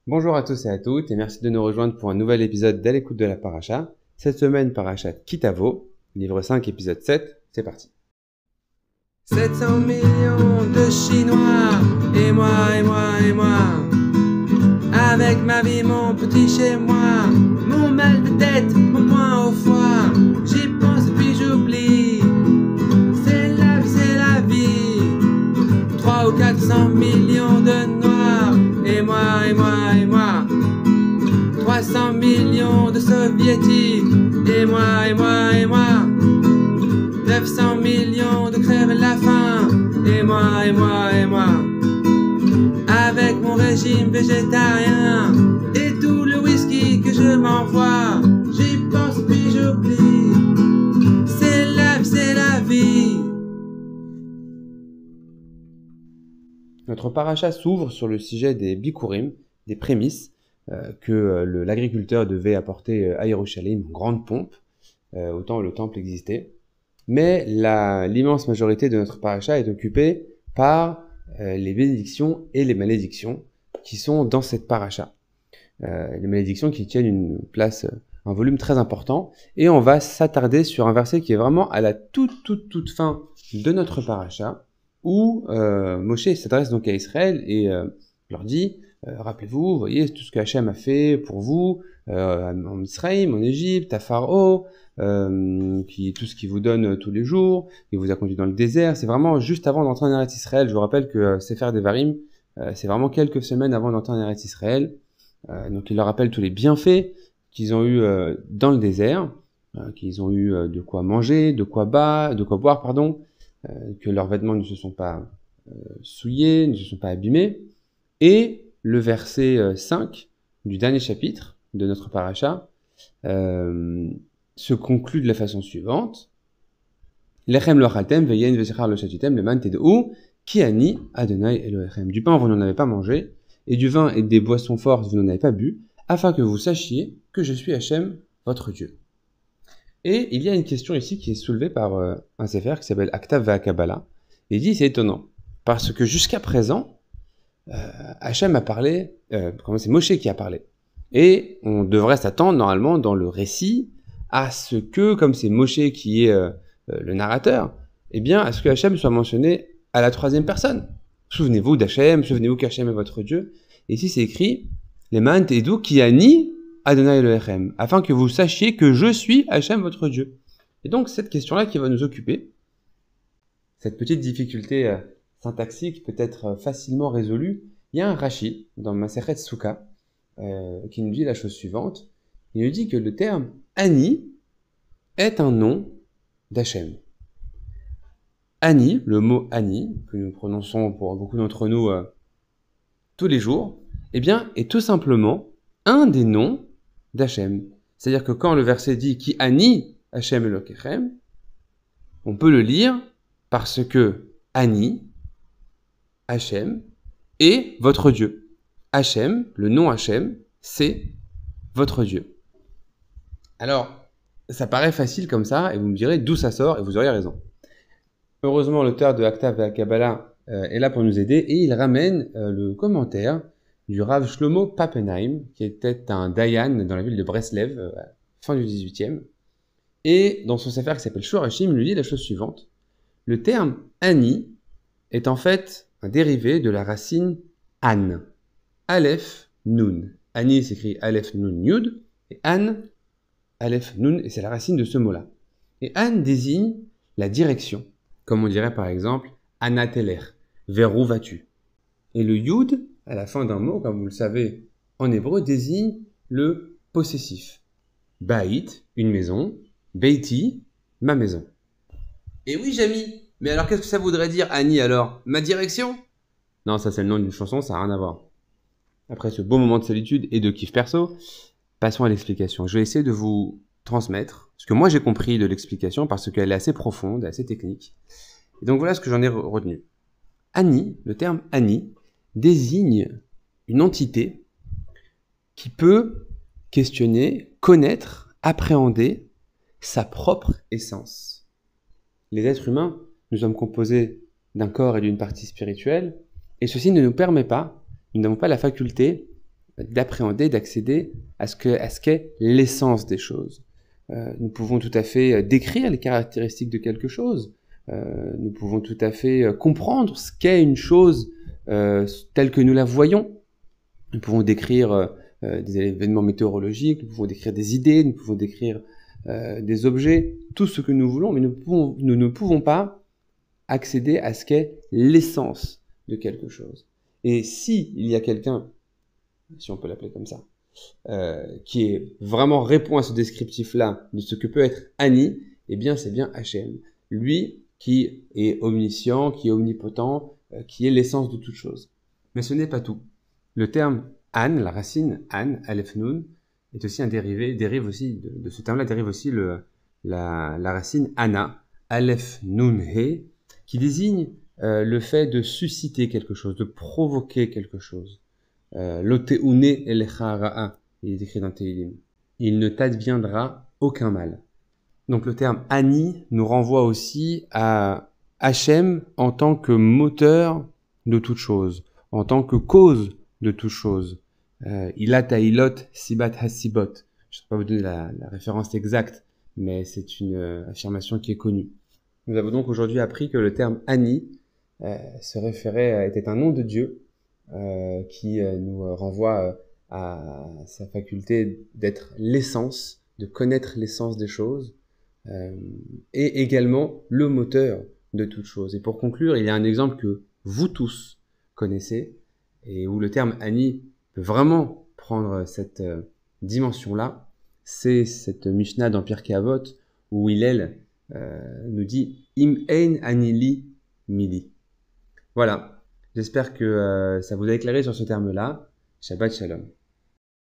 Bonjour à tous et à toutes et merci de nous rejoindre pour un nouvel épisode d'À l'écoute de la Paracha. Cette semaine, Parachat Kitavo, livre 5, épisode 7, c'est parti. 700 millions de Chinois, et moi, avec ma vie, mon petit chez moi, mon mal de tête, mon point au foie, j'y pense puis j'oublie, c'est la vie, 300 ou 400 millions de noirs, et moi, 300 millions de soviétiques, et moi, 900 millions de crèves la faim, et moi, avec mon régime végétarien, et tout le whisky que je m'envoie, j'y pense puis j'oublie, c'est la vie. Notre Paracha s'ouvre sur le sujet des Bikurim, des prémices que l'agriculteur devait apporter à Yerushalayim en grande pompe, autant le temple existait. Mais l'immense majorité de notre paracha est occupée par les bénédictions et les malédictions qui sont dans cette paracha. Les malédictions qui tiennent une place, un volume très important. Et on va s'attarder sur un verset qui est vraiment à la toute fin de notre paracha, où Moshe s'adresse donc à Israël et leur dit rappelez-vous, vous voyez tout ce que Hachem a fait pour vous en Israël, en Égypte, à Pharaon, tout ce qu'il vous donne tous les jours, il vous a conduit dans le désert. C'est vraiment juste avant d'entrer en Eretz Israël. Je vous rappelle que Sefer Devarim, c'est vraiment quelques semaines avant d'entrer en Eretz Israël. Donc il leur rappelle tous les bienfaits qu'ils ont eu dans le désert, qu'ils ont eu de quoi manger, de quoi boire, que leurs vêtements ne se sont pas souillés, ne se sont pas abîmés. Et le verset 5 du dernier chapitre de notre paracha se conclut de la façon suivante. Lechem lo achaltem veyen veshachar lo shatitem leman ted'u ki ani Adonai Elohechem. Du pain vous n'en avez pas mangé, et du vin et des boissons fortes vous n'en avez pas bu, afin que vous sachiez que je suis Hachem, votre Dieu. Et il y a une question ici qui est soulevée par un sefer qui s'appelle Aktav Ve'Akabala. Et il dit c'est étonnant, parce que jusqu'à présent, Hachem a parlé, c'est Moshe qui a parlé. Et on devrait s'attendre normalement dans le récit à ce que, comme c'est Moshe qui est le narrateur, eh bien, à ce que Hachem soit mentionné à la troisième personne. Souvenez-vous d'Hachem, souvenez-vous qu'Hachem est votre Dieu. Et ici, c'est écrit Leman tedu ki ani Adonai Elohechem, afin que vous sachiez que je suis Hachem, votre Dieu. Et donc, cette question-là qui va nous occuper, cette petite difficulté syntaxique peut être facilement résolue. Il y a un Rashi dans Masechet Souka qui nous dit la chose suivante. Il nous dit que le terme Ani est un nom d'Hachem. Ani, le mot Ani, que nous prononçons pour beaucoup d'entre nous tous les jours, eh bien, est tout simplement un des noms d'Hachem. C'est-à-dire que quand le verset dit Ki Ani Hachem Elokechem, on peut le lire parce que Ani, Hachem, est votre Dieu. Hachem, le nom Hachem, c'est votre Dieu. Alors, ça paraît facile comme ça, et vous me direz d'où ça sort, et vous aurez raison. Heureusement, l'auteur de Aktav Ve'Akabala est là pour nous aider, et il ramène le commentaire du Rav Shlomo Pappenheim, qui était un Dayan dans la ville de Breslev, fin du 18e. Et dans son sefer qui s'appelle Shorashim, il nous dit la chose suivante. Le terme Ani est en fait un dérivé de la racine An. Aleph Nun. Ani s'écrit Aleph Nun Yud, et An Aleph Nun, et c'est la racine de ce mot-là. Et An désigne la direction, comme on dirait par exemple Anateler, vers où vas-tu. Et le Yud, à la fin d'un mot, comme vous le savez, en hébreu, désigne le possessif. Bait, une maison, Beiti, ma maison. Et oui, Jamy, mais alors qu'est-ce que ça voudrait dire Ani alors? Ma direction? Non, ça c'est le nom d'une chanson, ça n'a rien à voir. Après ce beau moment de solitude et de kiff perso, passons à l'explication. Je vais essayer de vous transmettre ce que moi j'ai compris de l'explication parce qu'elle est assez profonde, assez technique. Et donc voilà ce que j'en ai retenu. Ani, le terme Ani, désigne une entité qui peut questionner, connaître, appréhender sa propre essence. Les êtres humains, nous sommes composés d'un corps et d'une partie spirituelle, et ceci ne nous permet pas, nous n'avons pas la faculté d'appréhender, d'accéder à ce qu'est l'essence des choses. Nous pouvons tout à fait décrire les caractéristiques de quelque chose. Nous pouvons tout à fait comprendre ce qu'est une chose telle que nous la voyons. Nous pouvons décrire des événements météorologiques, nous pouvons décrire des idées, nous pouvons décrire des objets, tout ce que nous voulons, mais nous ne pouvons pas accéder à ce qu'est l'essence de quelque chose. Et si il y a quelqu'un, si on peut l'appeler comme ça, qui est vraiment répond à ce descriptif-là de ce que peut être Ani, eh bien c'est bien Hachem. Lui qui est omniscient, qui est omnipotent, qui est l'essence de toute chose. Mais ce n'est pas tout. Le terme An, la racine An, Aleph Nun, est aussi un dérive aussi, de ce terme-là dérive aussi la racine Ana, Aleph Nun He, qui désigne le fait de susciter quelque chose, de provoquer quelque chose. L'oteune elecha ra'a, il est écrit dans Tehillim. Il ne t'adviendra aucun mal. Donc le terme Ani nous renvoie aussi à Hachem en tant que moteur de toute chose, en tant que cause de toute chose. Ilat Hailot Sibat Hasibot. Je ne sais pas vous donner la référence exacte, mais c'est une affirmation qui est connue. Nous avons donc aujourd'hui appris que le terme Ani était un nom de Dieu qui nous renvoie à sa faculté d'être l'essence, de connaître l'essence des choses, et également le moteur de toute chose. Et pour conclure, il y a un exemple que vous tous connaissez, et où le terme Ani peut vraiment prendre cette dimension-là. C'est cette Mishnah dans Pirkei Avot, où Hillel nous dit « Im ein ani li mili ». Voilà, j'espère que ça vous a éclairé sur ce terme-là. Shabbat Shalom.